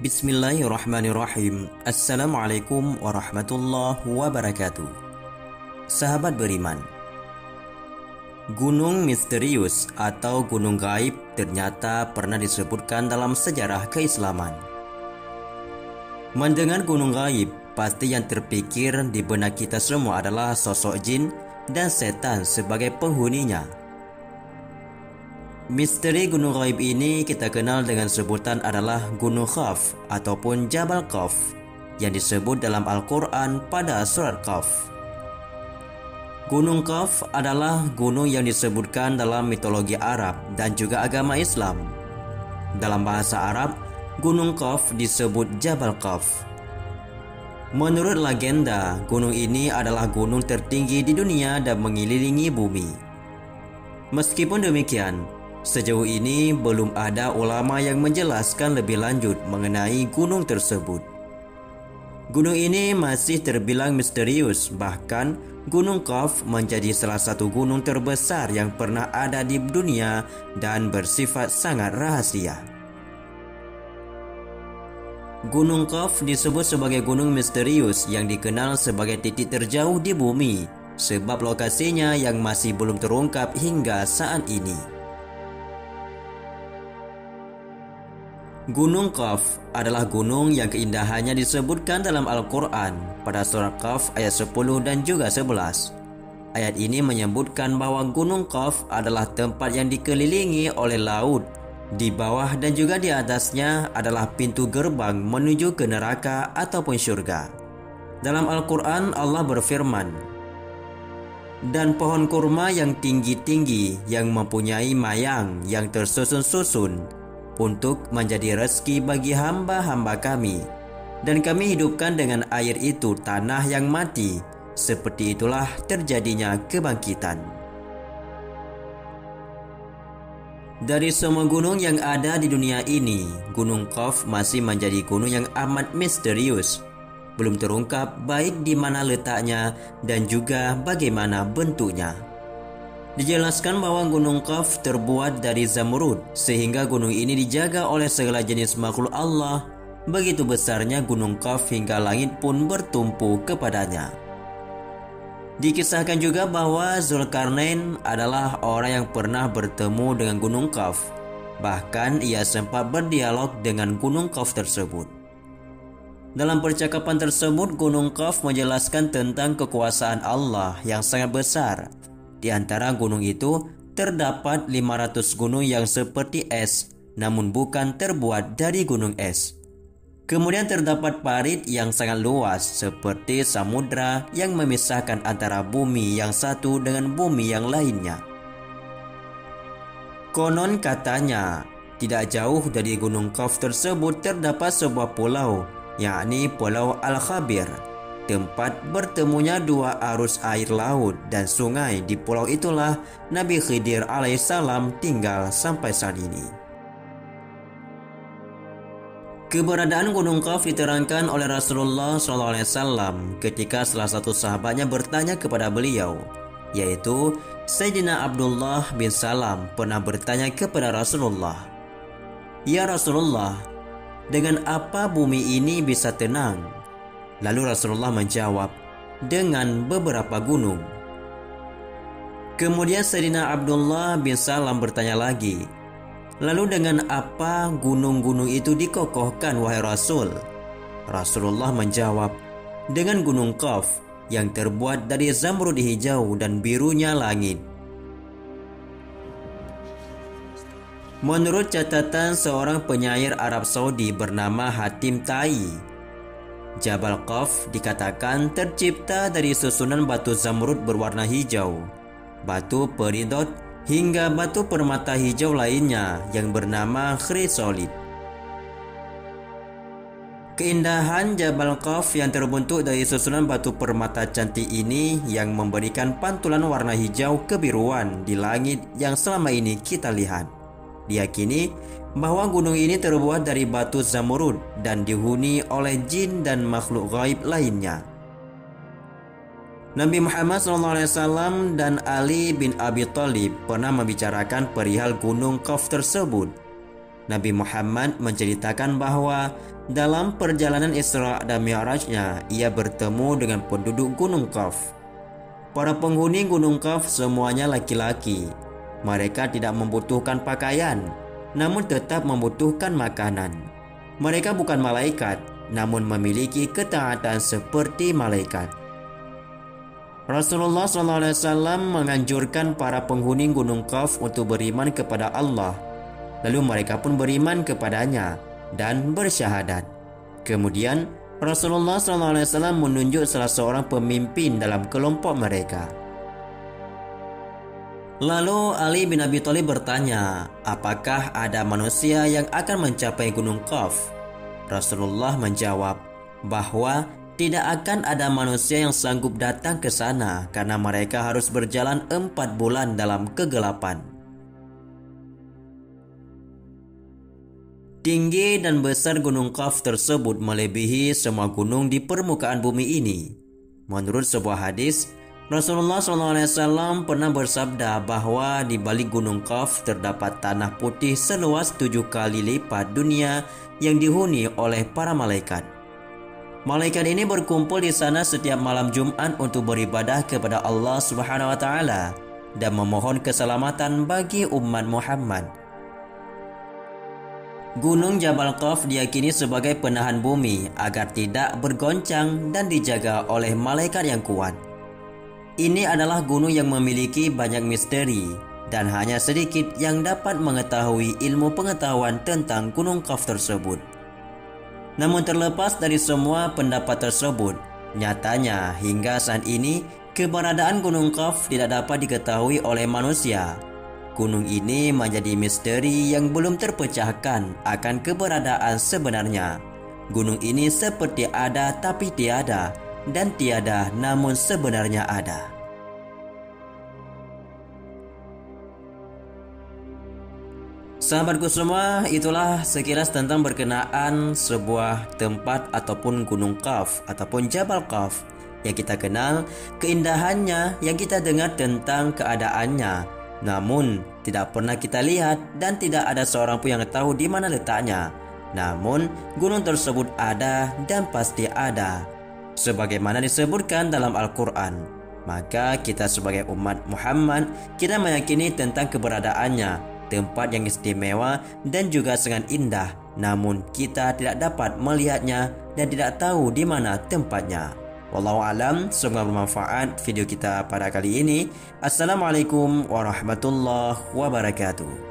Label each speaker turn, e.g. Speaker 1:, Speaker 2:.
Speaker 1: Bismillahirrahmanirrahim. Assalamualaikum warahmatullahi wabarakatuh. Sahabat beriman, gunung misterius atau gunung gaib ternyata pernah disebutkan dalam sejarah keislaman. Mendengar gunung gaib, pasti yang terpikir di benak kita semua adalah sosok jin dan setan sebagai penghuninya. Misteri gunung gaib ini kita kenal dengan sebutan adalah Gunung Qaf ataupun Jabal Qaf yang disebut dalam Al-Quran pada surat Qaf. Gunung Qaf adalah gunung yang disebutkan dalam mitologi Arab dan juga agama Islam. Dalam bahasa Arab, Gunung Qaf disebut Jabal Qaf. Menurut legenda, gunung ini adalah gunung tertinggi di dunia dan mengelilingi bumi. Meskipun demikian, sejauh ini belum ada ulama yang menjelaskan lebih lanjut mengenai gunung tersebut. Gunung ini masih terbilang misterius, bahkan Gunung Qaf menjadi salah satu gunung terbesar yang pernah ada di dunia dan bersifat sangat rahasia. Gunung Qaf disebut sebagai gunung misterius yang dikenal sebagai titik terjauh di bumi sebab lokasinya yang masih belum terungkap hingga saat ini. Gunung Qaf adalah gunung yang keindahannya disebutkan dalam Al-Quran pada surat Qaf ayat 10 dan juga 11. Ayat ini menyebutkan bahwa Gunung Qaf adalah tempat yang dikelilingi oleh laut. Di bawah dan juga di atasnya adalah pintu gerbang menuju ke neraka ataupun syurga. Dalam Al-Quran Allah berfirman, "Dan pohon kurma yang tinggi-tinggi yang mempunyai mayang yang tersusun-susun untuk menjadi rezeki bagi hamba-hamba kami. Dan kami hidupkan dengan air itu tanah yang mati. Seperti itulah terjadinya kebangkitan." Dari semua gunung yang ada di dunia ini, Gunung Qaf masih menjadi gunung yang amat misterius. Belum terungkap baik di mana letaknya dan juga bagaimana bentuknya. Dijelaskan bahwa Gunung Qaf terbuat dari zamrud, sehingga gunung ini dijaga oleh segala jenis makhluk Allah. Begitu besarnya Gunung Qaf hingga langit pun bertumpu kepadanya. Dikisahkan juga bahwa Zulkarnain adalah orang yang pernah bertemu dengan Gunung Qaf. Bahkan ia sempat berdialog dengan Gunung Qaf tersebut. Dalam percakapan tersebut, Gunung Qaf menjelaskan tentang kekuasaan Allah yang sangat besar. Di antara gunung itu terdapat 500 gunung yang seperti es, namun bukan terbuat dari gunung es. Kemudian terdapat parit yang sangat luas seperti samudra yang memisahkan antara bumi yang satu dengan bumi yang lainnya. Konon katanya, tidak jauh dari Gunung Qaf tersebut terdapat sebuah pulau, yakni Pulau Al-Khabir. Tempat bertemunya dua arus air laut dan sungai. Di pulau itulah Nabi Khidir alaihissalam tinggal sampai saat ini. Keberadaan Gunung Qaf diterangkan oleh Rasulullah SAW ketika salah satu sahabatnya bertanya kepada beliau, yaitu Sayyidina Abdullah bin Salam pernah bertanya kepada Rasulullah, "Ya Rasulullah, dengan apa bumi ini bisa tenang?" Lalu Rasulullah menjawab, "Dengan beberapa gunung." Kemudian Sayyidina Abdullah bin Salam bertanya lagi, "Lalu dengan apa gunung-gunung itu dikokohkan wahai Rasul?" Rasulullah menjawab, "Dengan Gunung Qaf yang terbuat dari zamrud hijau dan birunya langit." Menurut catatan seorang penyair Arab Saudi bernama Hatim Tai, Jabal Qaf dikatakan tercipta dari susunan batu zamrud berwarna hijau, batu peridot, hingga batu permata hijau lainnya yang bernama chrysolite. Keindahan Jabal Qaf yang terbentuk dari susunan batu permata cantik ini yang memberikan pantulan warna hijau kebiruan di langit yang selama ini kita lihat. Diyakini bahwa gunung ini terbuat dari batu zamrud dan dihuni oleh jin dan makhluk gaib lainnya. Nabi Muhammad SAW dan Ali bin Abi Thalib pernah membicarakan perihal Gunung Qaf tersebut. Nabi Muhammad menceritakan bahwa Dalam perjalanan Isra dan Mi'rajnya, ia bertemu dengan penduduk Gunung Qaf. Para penghuni Gunung Qaf semuanya laki-laki. Mereka tidak membutuhkan pakaian, namun tetap membutuhkan makanan. Mereka bukan malaikat, namun memiliki ketaatan seperti malaikat. Rasulullah SAW menganjurkan para penghuni Gunung Qaf untuk beriman kepada Allah. Lalu mereka pun beriman kepadanya dan bersyahadat. Kemudian Rasulullah SAW menunjuk salah seorang pemimpin dalam kelompok mereka. Lalu Ali bin Abi Thalib bertanya, apakah ada manusia yang akan mencapai Gunung Qaf? Rasulullah menjawab bahwa tidak akan ada manusia yang sanggup datang ke sana karena mereka harus berjalan 4 bulan dalam kegelapan. Tinggi dan besar Gunung Qaf tersebut melebihi semua gunung di permukaan bumi ini. Menurut sebuah hadis, Rasulullah SAW pernah bersabda bahwa di balik Gunung Qaf terdapat tanah putih seluas 7 kali lipat dunia yang dihuni oleh para malaikat. Malaikat ini berkumpul di sana setiap malam Jumat untuk beribadah kepada Allah Subhanahu wa taala dan memohon keselamatan bagi umat Muhammad. Gunung Jabal Qaf diyakini sebagai penahan bumi agar tidak bergoncang dan dijaga oleh malaikat yang kuat. Ini adalah gunung yang memiliki banyak misteri dan hanya sedikit yang dapat mengetahui ilmu pengetahuan tentang Gunung Qaf tersebut. Namun terlepas dari semua pendapat tersebut, nyatanya hingga saat ini keberadaan Gunung Qaf tidak dapat diketahui oleh manusia. Gunung ini menjadi misteri yang belum terpecahkan akan keberadaan sebenarnya. Gunung ini seperti ada tapi tiada, dan tiada namun sebenarnya ada. Sahabatku semua, itulah sekilas tentang berkenaan sebuah tempat ataupun Gunung Qaf ataupun Jabal Qaf yang kita kenal, keindahannya yang kita dengar tentang keadaannya. Namun tidak pernah kita lihat dan tidak ada seorang pun yang tahu di mana letaknya. Namun gunung tersebut ada dan pasti ada, sebagaimana disebutkan dalam Al-Quran. Maka kita sebagai umat Muhammad, kita meyakini tentang keberadaannya, tempat yang istimewa dan juga sangat indah, namun kita tidak dapat melihatnya dan tidak tahu di mana tempatnya. Wallahu alam, semoga bermanfaat video kita pada kali ini. Assalamualaikum warahmatullahi wabarakatuh.